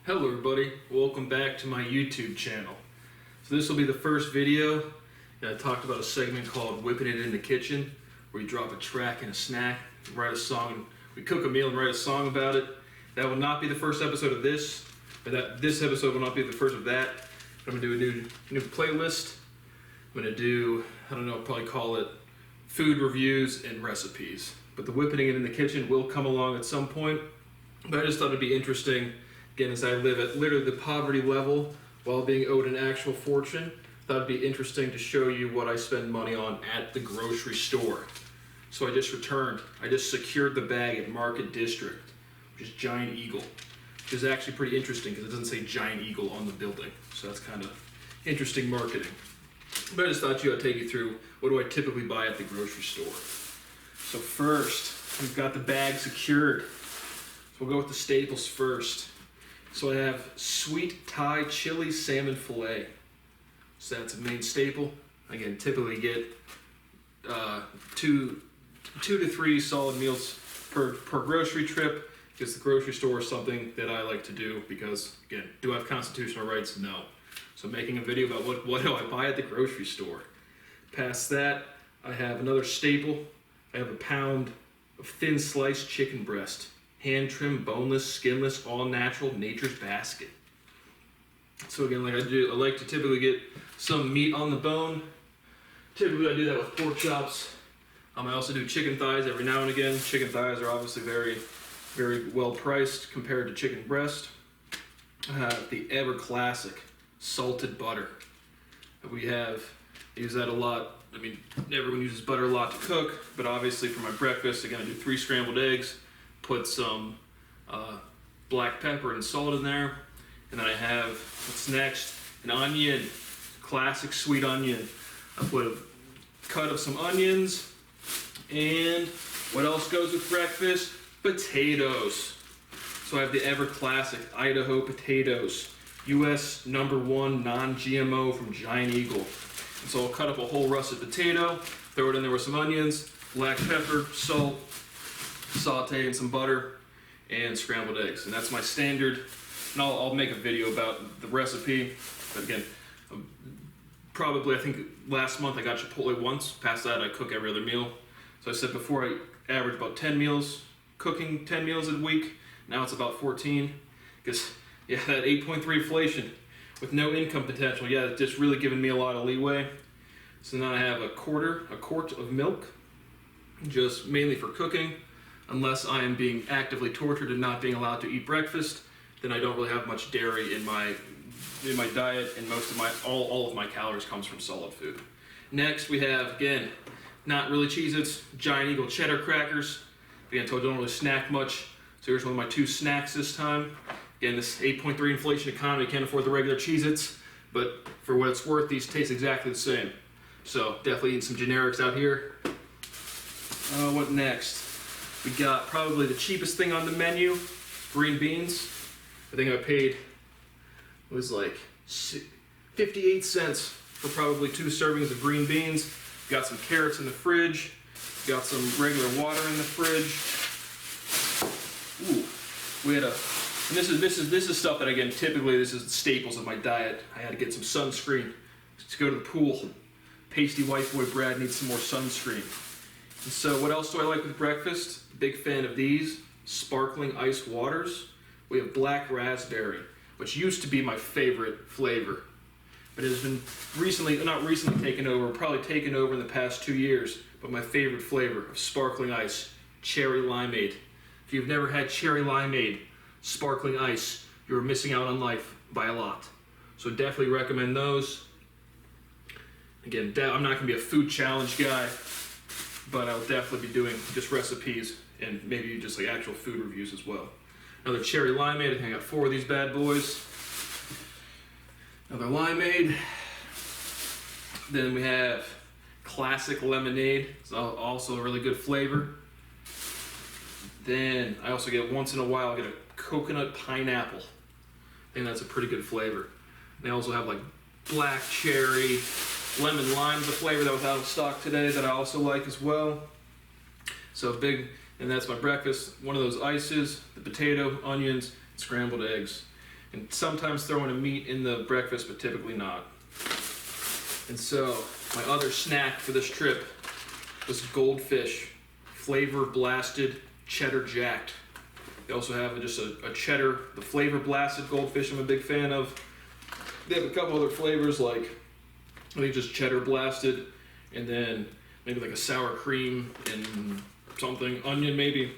Hello everybody, welcome back to my YouTube channel. So this will be the first video. I talked about a segment called Whipping It in the Kitchen, where you drop a track and a snack, write a song, we cook a meal and write a song about it. That will not be the first episode of this, or this episode will not be the first of that. I'm going to do a new playlist. I'm going to do, I don't know, I'll probably call it food reviews and recipes. But the Whipping It in the Kitchen will come along at some point. But I just thought it'd be interesting, again, as I live at literally the poverty level while being owed an actual fortune, thought it'd be interesting to show you what I spend money on at the grocery store. So I just secured the bag at Market District, which is Giant Eagle, which is actually pretty interesting because it doesn't say Giant Eagle on the building. So that's kind of interesting marketing. But I just thought I'd take you through what do I typically buy at the grocery store. So first, we've got the bag secured. So we'll go with the staples first. So I have sweet Thai chili salmon fillet. So that's a main staple. Again, typically get two to three solid meals per grocery trip, because the grocery store is something that I like to do because, again, do I have constitutional rights? No. So making a video about what do I buy at the grocery store. Past that, I have another staple. I have a pound of thin sliced chicken breast. Hand trimmed, boneless, skinless, all natural, Nature's Basket. So again, like I like to typically get some meat on the bone. Typically I do that with pork chops. I also do chicken thighs every now and again. Chicken thighs are obviously very, very well priced compared to chicken breast. The ever classic salted butter. We use that a lot. I mean, everyone uses butter a lot to cook, but obviously for my breakfast, again, I do 3 scrambled eggs. Put some black pepper and salt in there, and then I have, what's next, an onion, classic sweet onion. I put a cut of some onions, and what else goes with breakfast? Potatoes. So I have the ever classic Idaho potatoes, US #1 non-GMO from Giant Eagle. And so I'll cut up a whole russet potato, throw it in there with some onions, black pepper, salt, saute in some butter, and scrambled eggs. And that's my standard. And I'll make a video about the recipe. But again, I think last month I got Chipotle once. Past that, I cook every other meal. So I said before, I average about 10 meals, cooking 10 meals a week. Now it's about 14. Because, yeah, that 8.3 inflation with no income potential, yeah, it's just really giving me a lot of leeway. So now I have a quart of milk, just mainly for cooking. Unless I am being actively tortured and not being allowed to eat breakfast, then I don't really have much dairy in my diet, and all of my calories comes from solid food. Next we have, again, not really Cheez-Its, Giant Eagle cheddar crackers. Again, I told you I don't really snack much, so here's one of my 2 snacks this time. Again, this 8.3 inflation economy, can't afford the regular Cheez-Its, but for what it's worth, these taste exactly the same. So definitely eating some generics out here. What next? We got probably the cheapest thing on the menu, green beans. I think I paid, it was like 58 cents for probably 2 servings of green beans. Got some carrots in the fridge. Got some regular water in the fridge. Ooh, we had and this is stuff that, again, typically this is the staples of my diet. I had to get some sunscreen to go to the pool. Pasty white boy Brad needs some more sunscreen. And so what else do I like with breakfast? Big fan of these sparkling ice waters. We have black raspberry, which used to be my favorite flavor, but it has been probably taken over in the past 2 years, but my favorite flavor of sparkling ice, cherry limeade. If you've never had cherry limeade, sparkling ice, you're missing out on life by a lot. So definitely recommend those. Again, I'm not gonna be a food challenge guy, but I'll definitely be doing just recipes and maybe just like actual food reviews as well. Another cherry limeade, I think I got 4 of these bad boys. Another limeade. Then we have classic lemonade, it's also a really good flavor. Then I also get, once in a while, I get a coconut pineapple. I think that's a pretty good flavor. They also have like black cherry, lemon lime, the flavor that was out of stock today that I also like as well. So and that's my breakfast. One of those ices, the potato, onions, scrambled eggs. and sometimes throwing a meat in the breakfast, but typically not. And so my other snack for this trip was Goldfish, flavor blasted cheddar jacked. They also have just a cheddar, the flavor blasted Goldfish I'm a big fan of. They have a couple other flavors like, I think just cheddar blasted, and then maybe like a sour cream and something, onion maybe.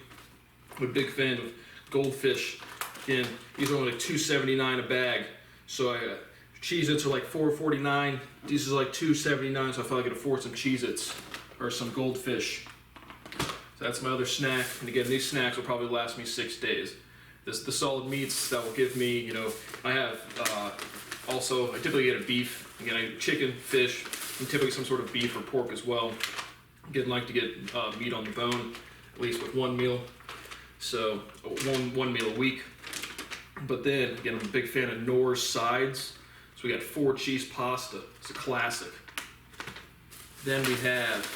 I'm a big fan of Goldfish. Again, these are only like $2.79 a bag. So Cheez-Its are like $4.49. These are like $2.79, so I felt I could afford some Cheez-Its or some Goldfish. So that's my other snack. And again, these snacks will probably last me 6 days. The solid meats that will give me, you know, I have also, I typically get a beef. Again, I get chicken, fish, and typically some sort of beef or pork as well. Again, like to get meat on the bone, at least with one meal. So one meal a week. But then, again, I'm a big fan of Knorr's sides. So we got 4-cheese pasta. It's a classic. Then we have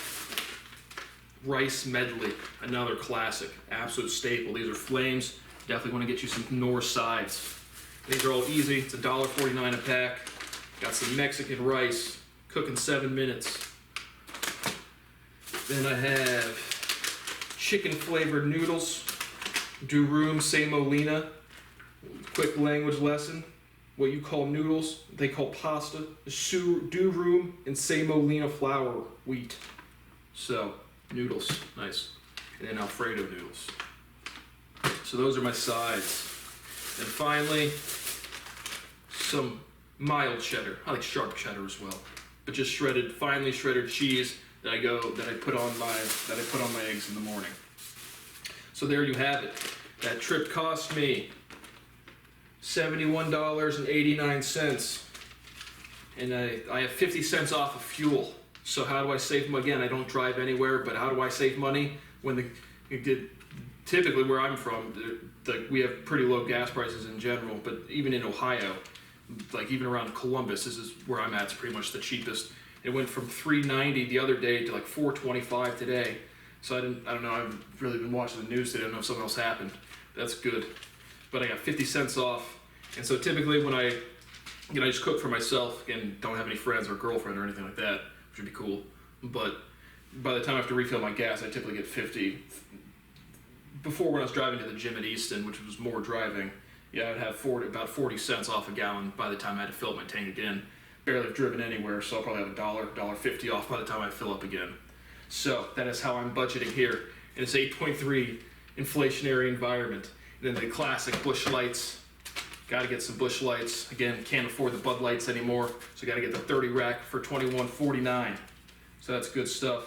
rice medley, another classic, absolute staple. These are flames. Definitely want to get you some Knorr's sides. These are all easy. It's $1.49 a pack. Got some Mexican rice, cook in 7 minutes. Then I have chicken flavored noodles, durum semolina. Quick language lesson. What you call noodles, they call pasta. Durum and semolina flour, wheat. So, noodles, nice. And then Alfredo noodles. So those are my sides. And finally, some mild cheddar. I like sharp cheddar as well, but just shredded, finely shredded cheese that I put on my eggs in the morning. So there you have it. That trip cost me $71.89, and I have 50 cents off of fuel. So how do I save money? Again, I don't drive anywhere, but how do I save money when typically where I'm from, we have pretty low gas prices in general, but even in Ohio, like even around Columbus, this is where I'm at, it's pretty much the cheapest. It went from $3.90 the other day to like $4.25 today. So I don't know, I've really been watching the news today, I don't know if something else happened. That's good. But I got 50 cents off. And so typically when I just cook for myself and don't have any friends or girlfriend or anything like that, which would be cool. But by the time I have to refill my gas, I typically get 50. Before, when I was driving to the gym at Easton, which was more driving, yeah, I'd have about 40 cents off a gallon by the time I had to fill up my tank again. Barely have driven anywhere, so I'll probably have $1.50 off by the time I fill up again. So that is how I'm budgeting here in this 8.3 inflationary environment. And then the classic Busch Lights. Got to get some Busch Lights. Again, can't afford the Bud Lights anymore, so got to get the 30 rack for $21.49. So that's good stuff.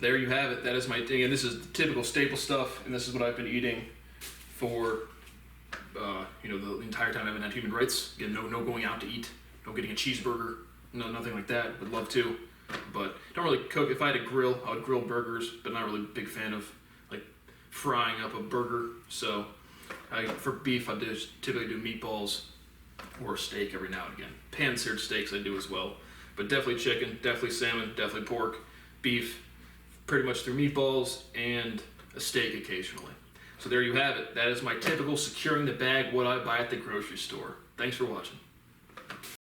There you have it. That is my thing, and this is the typical staple stuff, and this is what I've been eating for the entire time I haven't had human rights. Again, no going out to eat, no getting a cheeseburger, no nothing like that. Would love to, but don't really cook. If I had a grill, I would grill burgers, but not really a big fan of like frying up a burger. So for beef, I typically do meatballs or steak every now and again. Pan-seared steaks I do as well, but definitely chicken, definitely salmon, definitely pork, beef. Pretty much through meatballs and a steak occasionally. So there you have it. That is my typical securing the bag what I buy at the grocery store. Thanks for watching.